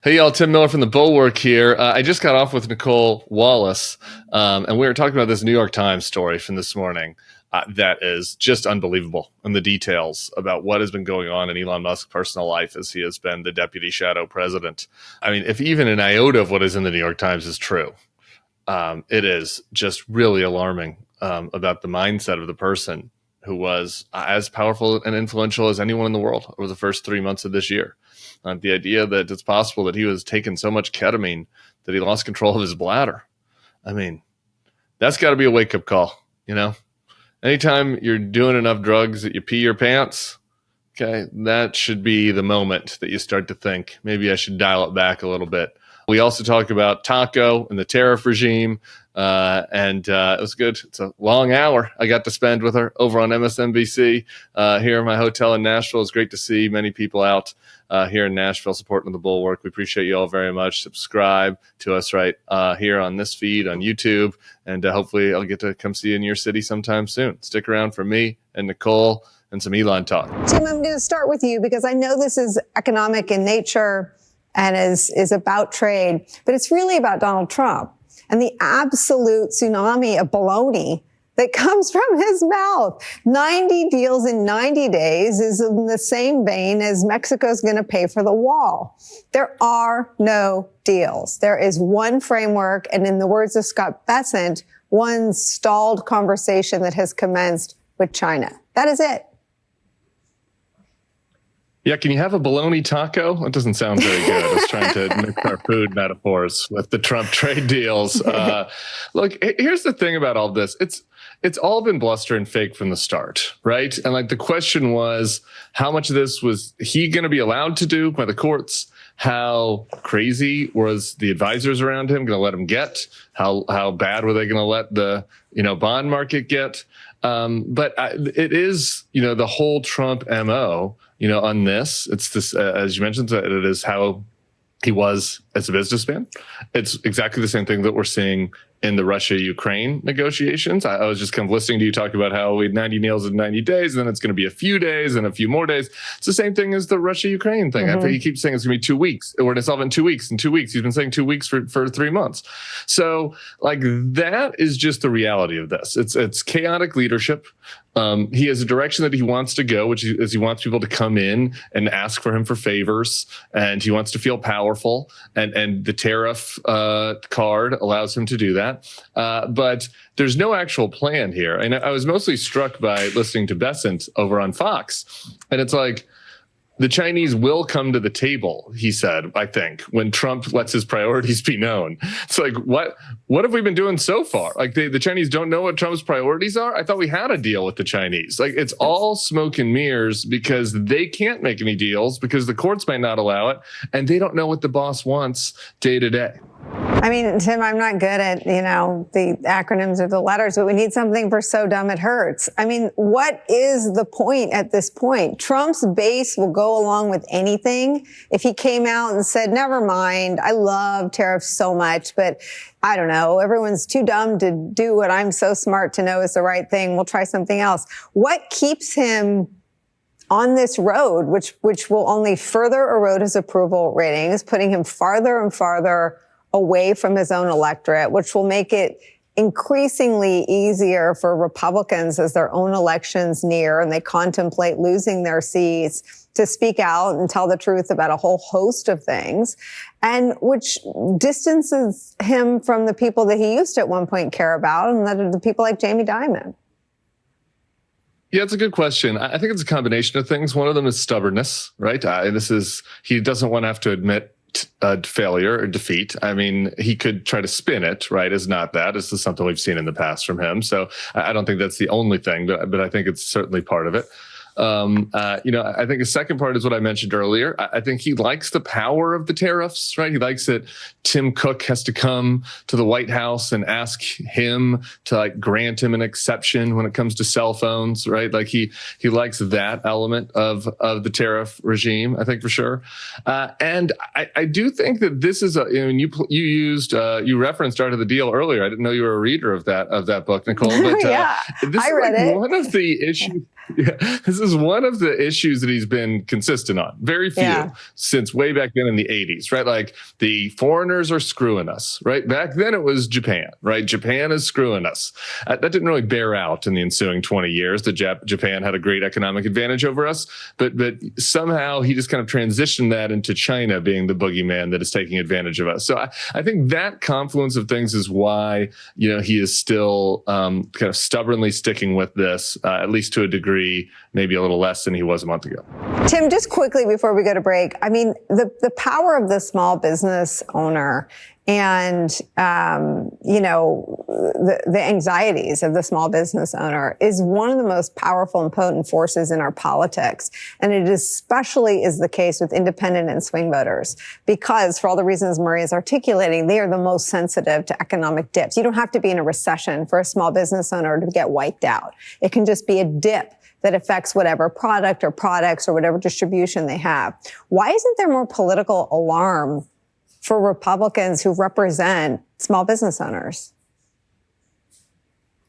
Hey, y'all, Tim Miller from the Bulwark here. I just got off with Nicolle Wallace, and we were talking about this New York Times story from this morning that is just unbelievable, and the details about what has been going on in Elon Musk's personal life as he has been the deputy shadow president. I mean, if even an iota of what is in the New York Times is true, it is just really alarming about the mindset of the person who was as powerful and influential as anyone in the world over the first 3 months of this year. The idea that it's possible that he was taking so much ketamine that he lost control of his bladder. I mean, that's got to be a wake-up call, you know? Anytime you're doing enough drugs that you pee your pants, okay, that should be the moment that you start to think, maybe I should dial it back a little bit. We also talk about Taco and the tariff regime, and it was good. It's a long hour I got to spend with her over on MSNBC here in my hotel in Nashville. It's great to see many people out here in Nashville supporting the Bulwark. We appreciate you all very much. Subscribe to us right here on this feed on YouTube, and hopefully I'll get to come see you in your city sometime soon. Stick around for me and Nicolle and some Elon talk. Tim, I'm going to start with you because I know this is economic in nature and is about trade, but it's really about Donald Trump and the absolute tsunami of baloney that comes from his mouth. 90 deals in 90 days is in the same vein as Mexico's going to pay for the wall. There are no deals. There is one framework, and in the words of Scott Bessent, one stalled conversation that has commenced with China. That is it. Yeah, can you have a bologna taco? That doesn't sound very good. I was trying to mix our food metaphors with the Trump trade deals. Look, here's the thing about all this. It's all been bluster and fake from the start, right? And like the question was, how much of this was he going to be allowed to do by the courts? How crazy was the advisors around him going to let him get? How bad were they going to let the bond market get? But it is the whole Trump MO. On this, it's this, as you mentioned, it is how he was as a businessman. It's exactly the same thing that we're seeing in the Russia-Ukraine negotiations. I was just kind of listening to you talk about how we had 90 deals in 90 days, and then it's going to be a few days and a few more days. It's the same thing as the Russia-Ukraine thing. Mm-hmm. He keeps saying it's going to be 2 weeks. We're going to solve it in 2 weeks. In 2 weeks, he's been saying 2 weeks for 3 months. So, like, that is just the reality of this. It's chaotic leadership. He has a direction that he wants to go, which is he wants people to come in and ask for him for favors, and he wants to feel powerful. And the tariff card allows him to do that. But there's no actual plan here. And I was mostly struck by listening to Bessent over on Fox. And it's like, the Chinese will come to the table, he said, I think, when Trump lets his priorities be known. It's like, what have we been doing so far? Like, the Chinese don't know what Trump's priorities are? I thought we had a deal with the Chinese. Like, it's all smoke and mirrors because they can't make any deals because the courts might not allow it, and they don't know what the boss wants day to day. I mean, Tim, I'm not good at, the acronyms or the letters, but we need something for so dumb it hurts. I mean, what is the point at this point? Trump's base will go along with anything. If he came out and said, never mind, I love tariffs so much, but I don't know, everyone's too dumb to do what I'm so smart to know is the right thing. We'll try something else. What keeps him on this road, which will only further erode his approval ratings, putting him farther and farther away from his own electorate, which will make it increasingly easier for Republicans as their own elections near and they contemplate losing their seats to speak out and tell the truth about a whole host of things, and which distances him from the people that he used to at one point care about, and that are the people like Jamie Dimon. Yeah, it's a good question. I think it's a combination of things. One of them is stubbornness, right? He doesn't want to have to admit failure or defeat. I mean, he could try to spin it, right, as not that. This is something we've seen in the past from him. So I don't think that's the only thing, but I think it's certainly part of it. I think the second part is what I mentioned earlier. I think he likes the power of the tariffs, right? He likes that Tim Cook has to come to the White House and ask him to grant him an exception when it comes to cell phones, right? Like he likes that element of the tariff regime, I think for sure. And I do think that this is you referenced Art of the Deal earlier. I didn't know you were a reader of that book, Nicolle. But yeah, this I read it. One of the issues. Yeah, this this is one of the issues that he's been consistent on. Very few since way back then in the 80s, right? Like the foreigners are screwing us, right? Back then it was Japan, right? Japan is screwing us. That didn't really bear out in the ensuing 20 years that Japan had a great economic advantage over us, but somehow he just kind of transitioned that into China being the boogeyman that is taking advantage of us. So I think that confluence of things is why, he is still kind of stubbornly sticking with this, at least to a degree, maybe a little less than he was a month ago. Tim, just quickly before we go to break, I mean, the power of the small business owner and, the anxieties of the small business owner is one of the most powerful and potent forces in our politics. And it especially is the case with independent and swing voters, because for all the reasons Murray is articulating, they are the most sensitive to economic dips. You don't have to be in a recession for a small business owner to get wiped out. It can just be a dip that affects whatever product or products or whatever distribution they have. Why isn't there more political alarm for Republicans who represent small business owners?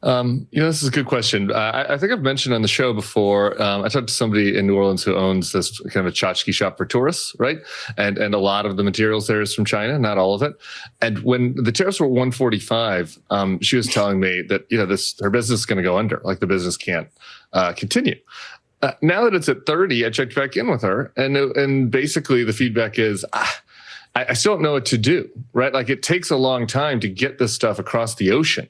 This is a good question. I think I've mentioned on the show before, I talked to somebody in New Orleans who owns this kind of a tchotchke shop for tourists, right? And a lot of the materials there is from China, not all of it. And when the tariffs were 145, she was telling me that, her business is going to go under, like the business can't continue. Now that it's at 30, I checked back in with her, and basically the feedback is, I still don't know what to do, right? Like it takes a long time to get this stuff across the ocean.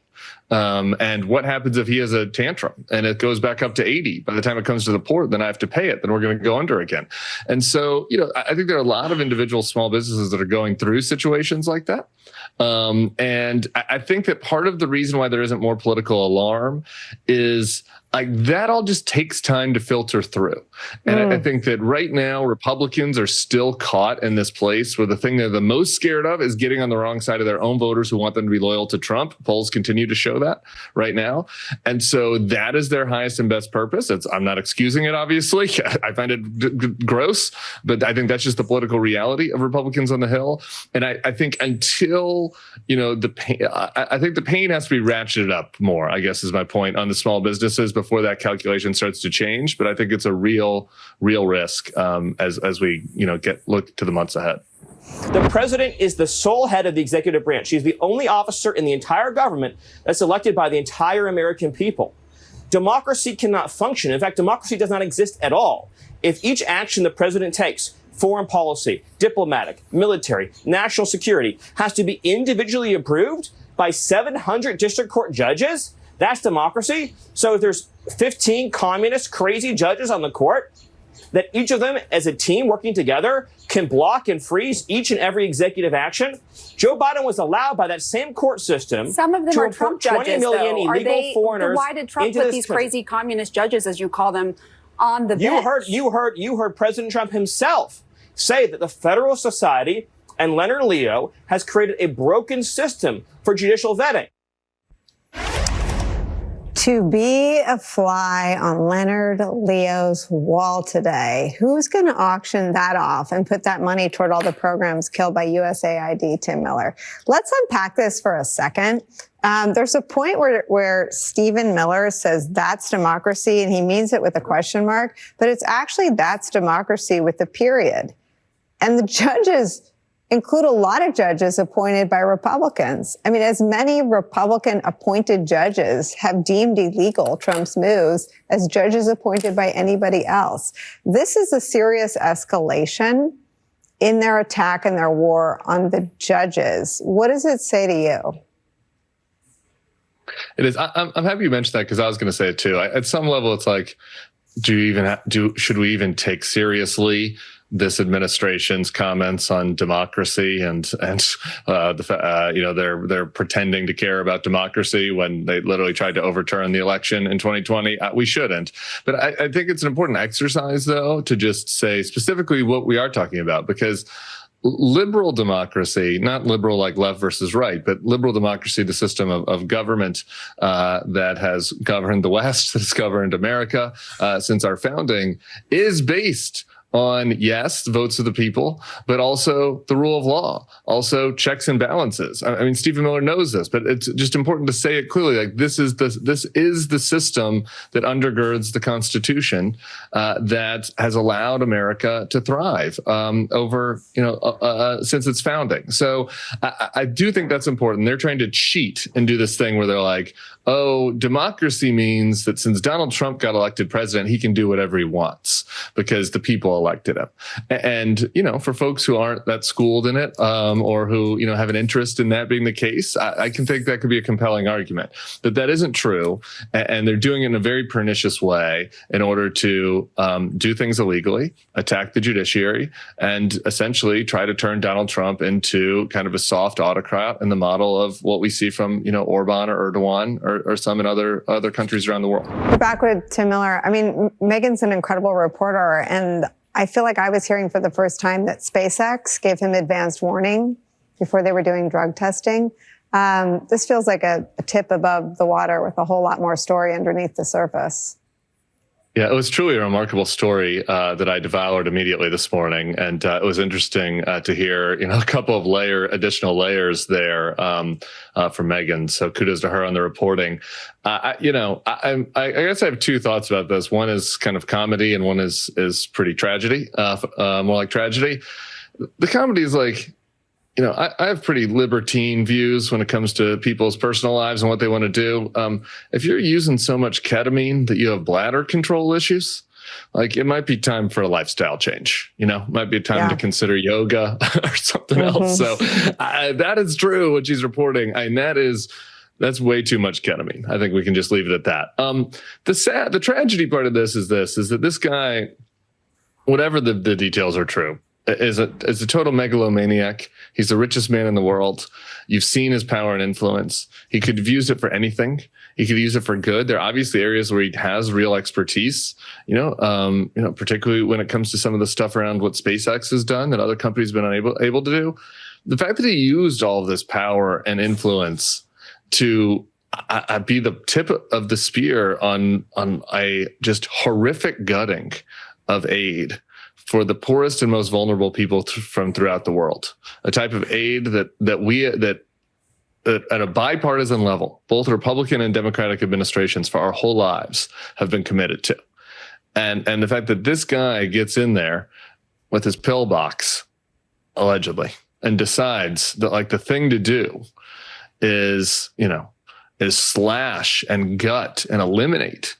And what happens if he has a tantrum and it goes back up to 80? By the time it comes to the port, then I have to pay it. Then we're going to go under again. And so, I think there are a lot of individual small businesses that are going through situations like that. And I think that part of the reason why there isn't more political alarm is like that all just takes time to filter through. And I think that right now Republicans are still caught in this place where the thing they're the most scared of is getting on the wrong side of their own voters who want them to be loyal to Trump. Polls continue to show that right now. And so that is their highest and best purpose. I'm not excusing it, obviously. I find it gross, but I think that's just the political reality of Republicans on the Hill. And I think until, the pain, I think the pain has to be ratcheted up more, I guess is my point, on the small businesses before that calculation starts to change. But I think it's a real risk as we look to the months ahead. The president is the sole head of the executive branch. She's the only officer in the entire government that's elected by the entire American people. Democracy cannot function. In fact, democracy does not exist at all if each action the president takes, foreign policy, diplomatic, military, national security, has to be individually approved by 700 district court judges. That's democracy. So if there's 15 communist crazy judges on the court, that each of them as a team working together can block and freeze each and every executive action. Joe Biden was allowed by that same court system. Some of them to are Trump judges, 20 million though. illegal foreigners. Why did Trump put these crazy communist judges, as you call them, on the bench? You heard President Trump himself say that the Federal Society and Leonard Leo has created a broken system for judicial vetting. To be a fly on Leonard Leo's wall today, who's going to auction that off and put that money toward all the programs killed by USAID, Tim Miller? Let's unpack this for a second. There's a point where Stephen Miller says that's democracy, and he means it with a question mark, but it's actually that's democracy with a period. And the judges include a lot of judges appointed by Republicans. I mean, as many Republican appointed judges have deemed illegal Trump's moves as judges appointed by anybody else. This is a serious escalation in their attack and their war on the judges. What does it say to you? It is. I'm happy you mentioned that because I was going to say it too. At some level, it's like, should we even take seriously this administration's comments on democracy and they're pretending to care about democracy when they literally tried to overturn the election in 2020. We shouldn't. But I think it's an important exercise, though, to just say specifically what we are talking about, because liberal democracy, not liberal like left versus right, but liberal democracy, the system of government that has governed the West, that has governed America since our founding, is based on, yes, votes of the people, but also the rule of law, also checks and balances. I mean, Stephen Miller knows this, but it's just important to say it clearly. Like, this is the system that undergirds the Constitution that has allowed America to thrive over, since its founding. So I do think that's important. They're trying to cheat and do this thing where they're like, oh, democracy means that since Donald Trump got elected president, he can do whatever he wants because the people elected him. And, for folks who aren't that schooled in it, or who, have an interest in that being the case, I can think that could be a compelling argument. But that isn't true. And they're doing it in a very pernicious way in order to do things illegally, attack the judiciary, and essentially try to turn Donald Trump into kind of a soft autocrat in the model of what we see from, Orban or Erdogan or some in other countries around the world. Back with Tim Miller. I mean, Megan's an incredible reporter, and I feel like I was hearing for the first time that SpaceX gave him advanced warning before they were doing drug testing. This feels like a tip above the water with a whole lot more story underneath the surface. Yeah, it was truly a remarkable story that I devoured immediately this morning, and it was interesting to hear, a couple of additional layers there from Megan. So kudos to her on the reporting. I guess I have two thoughts about this. One is kind of comedy, and one is pretty tragedy, more like tragedy. The comedy is like, I have pretty libertine views when it comes to people's personal lives and what they want to do. If you're using so much ketamine that you have bladder control issues, like, it might be time for a lifestyle change. Might be time to consider yoga or something else. So that is true what she's reporting. And that's way too much ketamine. I think we can just leave it at that. The tragedy part of this is that this guy, whatever the details are true, is a total megalomaniac. He's the richest man in the world. You've seen his power and influence. He could have used it for anything. He could use it for good. There are obviously areas where he has real expertise, particularly when it comes to some of the stuff around what SpaceX has done that other companies have been able to do. The fact that he used all of this power and influence to be the tip of the spear on a just horrific gutting of aid for the poorest and most vulnerable people from throughout the world, a type of aid that at a bipartisan level, both Republican and Democratic administrations for our whole lives have been committed to. And the fact that this guy gets in there with his pill box, allegedly, and decides that, like, the thing to do is slash and gut and eliminate,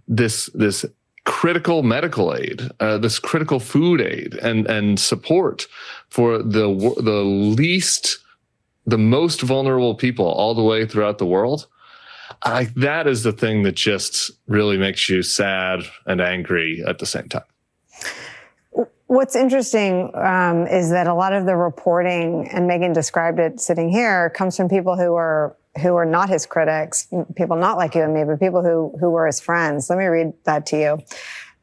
this critical medical aid, this critical food aid and support for the most vulnerable people all the way throughout the world. That is the thing that just really makes you sad and angry at the same time. What's interesting is that a lot of the reporting, and Megan described it sitting here, comes from people who are not his critics, people not like you and me, but people who were his friends. Let me read that to you.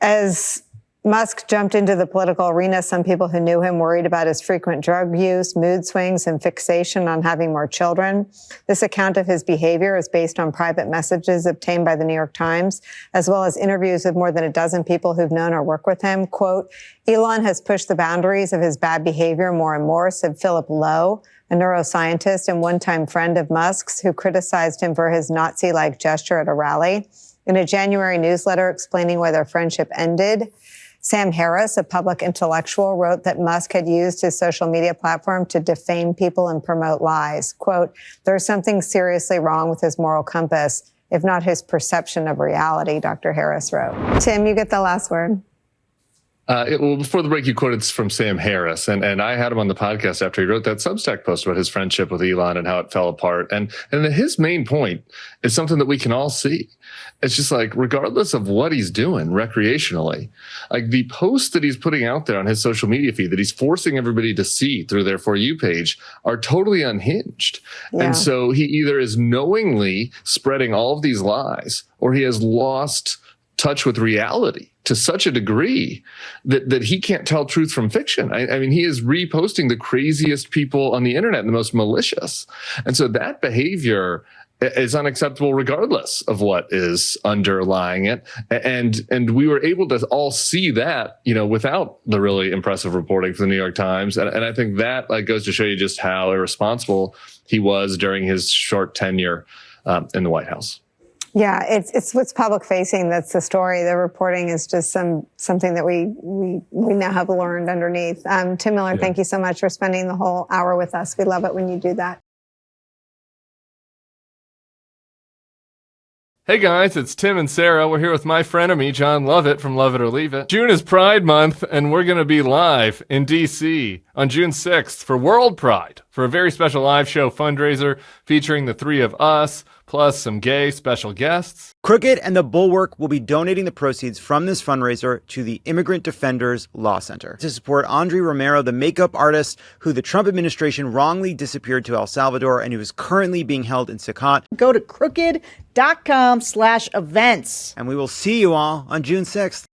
As Musk jumped into the political arena, some people who knew him worried about his frequent drug use, mood swings, and fixation on having more children. This account of his behavior is based on private messages obtained by the New York Times, as well as interviews with more than a dozen people who've known or worked with him. Quote, Elon has pushed the boundaries of his bad behavior more and more, said Philip Lowe, a neuroscientist and one-time friend of Musk's, who criticized him for his Nazi-like gesture at a rally. In a January newsletter explaining why their friendship ended, Sam Harris, a public intellectual, wrote that Musk had used his social media platform to defame people and promote lies. Quote, there's something seriously wrong with his moral compass, if not his perception of reality, Dr. Harris wrote. Tim, you get the last word. Before the break, you quoted from Sam Harris, and I had him on the podcast after he wrote that Substack post about his friendship with Elon and how it fell apart. And his main point is something that we can all see. It's just like, regardless of what he's doing recreationally, like the posts that he's putting out there on his social media feed that he's forcing everybody to see through their For You page are totally unhinged. Yeah. And so he either is knowingly spreading all of these lies, or he has lost touch with reality to such a degree that he can't tell truth from fiction. I mean, he is reposting the craziest people on the internet and the most malicious. And so that behavior is unacceptable regardless of what is underlying it. And we were able to all see that, without the really impressive reporting from the New York Times. And I think that goes to show you just how irresponsible he was during his short tenure in the White House. Yeah, it's what's public facing that's the story. The reporting is just something that we now have learned underneath. Tim Miller, Thank you so much for spending the whole hour with us. We love it when you do that. Hey guys, it's Tim and Sarah. We're here with my frenemy, John Lovett from Love It or Leave It. June is Pride Month, and we're going to be live in D.C. on June 6th for World Pride for a very special live show fundraiser featuring the three of us, plus some gay special guests. Crooked and the Bulwark will be donating the proceeds from this fundraiser to the Immigrant Defenders Law Center to support Andre Romero, the makeup artist who the Trump administration wrongly disappeared to El Salvador and who is currently being held in Sakat. Go to crooked.com/events. And we will see you all on June 6th.